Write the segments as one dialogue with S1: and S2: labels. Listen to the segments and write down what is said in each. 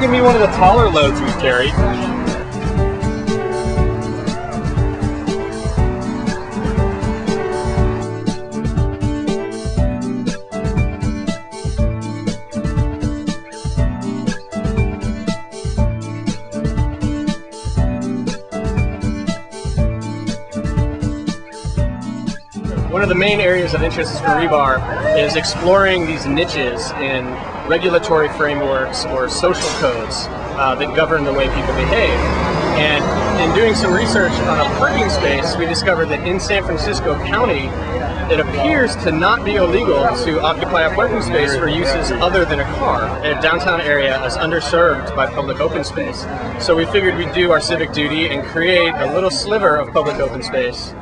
S1: give me one of the taller loads we carry. One of the main areas of interest for Rebar is exploring these niches in regulatory frameworks or social codes that govern the way people behave. And in doing some research on a parking space, we discovered that in San Francisco County, it appears to not be illegal to occupy a parking space for uses other than a car. A downtown area is underserved by public open space. So we figured we'd do our civic duty and create a little sliver of public open space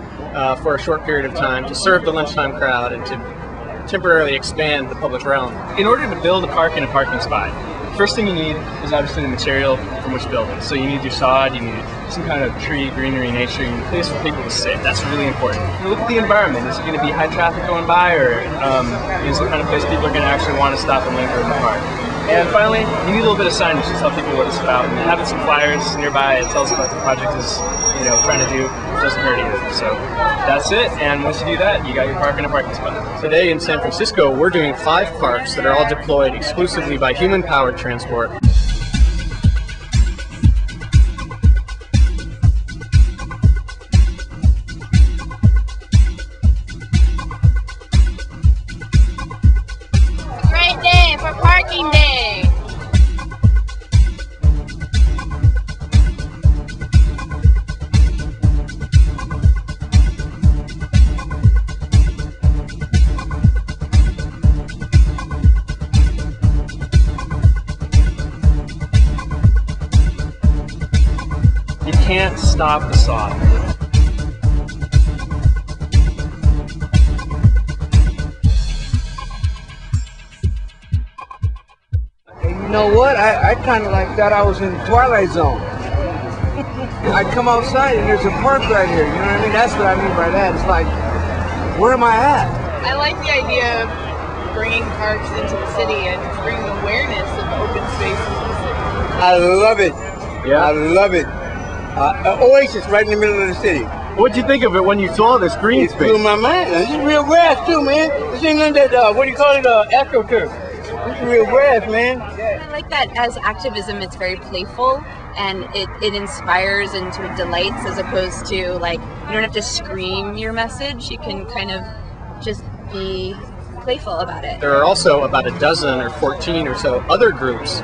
S1: for a short period of time to serve the lunchtime crowd and to temporarily expand the public realm. In order to build a park in a parking spot, first thing you need is obviously the material from which to build it. So you need your sod, you need some kind of tree, greenery, nature, you need a place for people to sit. That's really important. You look at the environment. Is it going to be high traffic going by, or is it the kind of place people are going to actually want to stop and linger in the park? And finally, you need a little bit of signage to tell people what it's about. And having some flyers nearby, it tells them what the project is, trying to do. It doesn't hurt either. So that's it. And once you do that, you got your park in a parking spot. Today in San Francisco, we're doing 5 parks that are all deployed exclusively by human-powered transport.
S2: Great day for parking day.
S1: You can't stop the sod.
S3: You know what? I kind of like thought I was in the Twilight Zone. I come outside and there's a park right here. You know what I mean? That's what I mean by that. It's like, where am I at?
S4: I like the idea of bringing parks into the city and bringing awareness of open spaces in the city.
S3: I love it.
S1: Yeah?
S3: I love it. Oasis right in the middle of the city.
S1: What'd you think of it when you saw this green
S3: It blew
S1: space?
S3: my mind. This is real grass too, man. This ain't none of that, what do you call it, AstroTurf. This is real grass, man.
S5: I like that as activism, it's very playful and it inspires and sort of delights, as opposed to, like, you don't have to scream your message. You can kind of just be playful about it.
S1: There are also about a dozen or 14 or so other groups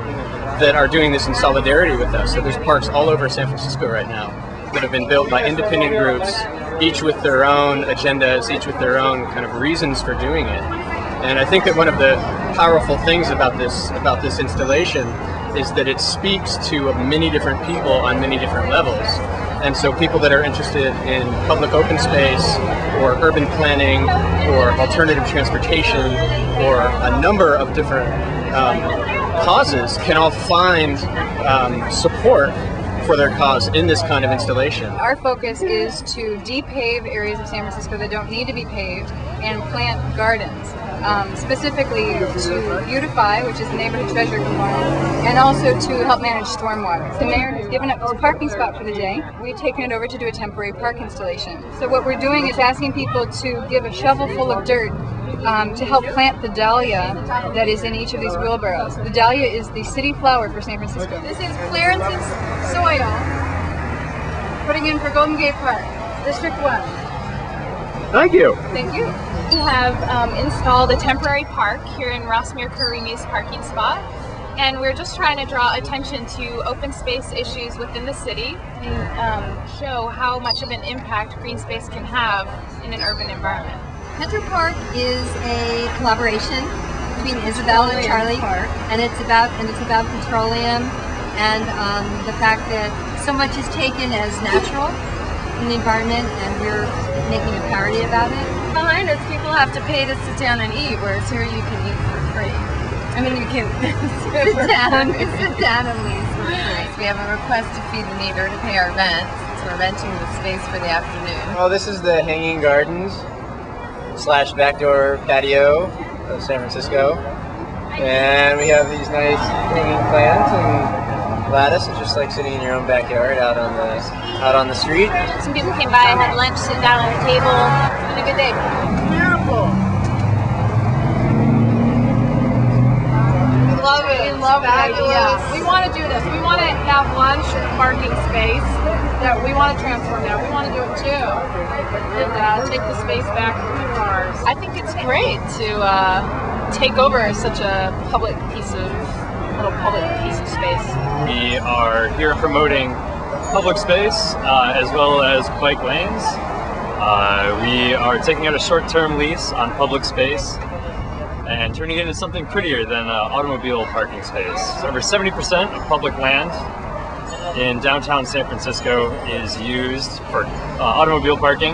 S1: that are doing this in solidarity with us. So there's parks all over San Francisco right now that have been built by independent groups, each with their own agendas, each with their own kind of reasons for doing it. And I think that one of the powerful things about this installation is that it speaks to many different people on many different levels. And so people that are interested in public open space or urban planning or alternative transportation or a number of different causes can all find support for their cause in this kind of installation.
S6: Our focus is to depave areas of San Francisco that don't need to be paved and plant gardens, specifically to beautify, which is the neighborhood treasure component, and also to help manage stormwater. The mayor has given up his parking spot for the day. We've taken it over to do a temporary park installation. So what we're doing is asking people to give a shovel full of dirt to help plant the dahlia that is in each of these wheelbarrows. The dahlia is the city flower for San Francisco. This is Clarence's soil, putting in for Golden Gate Park, District 1.
S1: Thank you.
S6: Thank you.
S4: We have installed a temporary park here in Rossmere Karimi's parking spot, and we're just trying to draw attention to open space issues within the city and show how much of an impact green space can have in an urban environment.
S7: Metro Park is a collaboration between Isabel and Charlie, and it's about petroleum and the fact that so much is taken as natural in the environment, and we're making a parody about it.
S5: Behind us, people have to pay to sit down and eat, whereas here you can eat for free. I mean, you can sit down and leave for free. We have a request to feed the meter to pay our rent, so we're renting the space for the afternoon.
S8: Well, this is the Hanging Gardens / backdoor patio of San Francisco, and we have these nice hanging plants and Gladys, it's just like sitting in your own backyard out on the street.
S2: Some people came by and had lunch, sitting down on the table. It's been a good day.
S6: Beautiful. We love it. We love the idea. We want to do this. We want to have lunch in a parking space that we want to transform now. We want to do it too. And take the space back from the cars.
S4: I think it's great to take over such a little public piece of space.
S1: We are here promoting public space as well as bike lanes. We are taking out a short-term lease on public space and turning it into something prettier than an automobile parking space. So over 70% of public land in downtown San Francisco is used for automobile parking,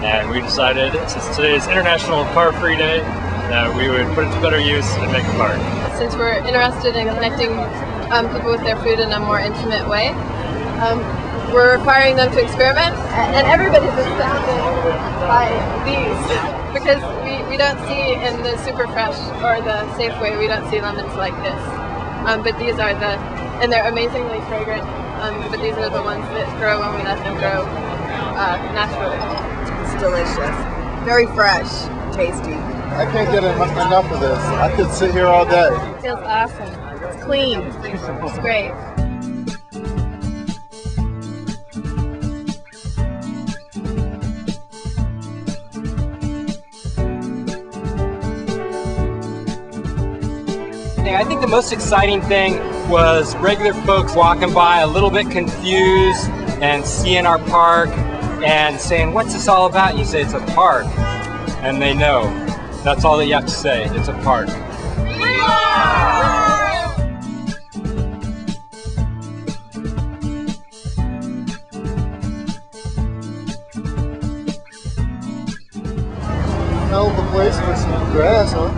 S1: and we decided, since today is International Car-Free Day, that we would put it to better use and make a park.
S6: Since we're interested in connecting people with their food in a more intimate way, we're requiring them to experiment, and everybody's astounded by these because we don't see in the Super Fresh or the Safeway, we don't see lemons like this. But these are and they're amazingly fragrant, but these are the ones that grow when we let them grow naturally.
S9: It's delicious. Very fresh, tasty.
S10: I can't get enough of this. I could sit here all day.
S6: It feels awesome. It's clean. It's great.
S11: I think the most exciting thing was regular folks walking by a little bit confused and seeing our park and saying, "What's this all about?" And you say, "It's a park." And they know. That's all that you have to say. It's a park.
S10: Hell of a place for some grass, huh?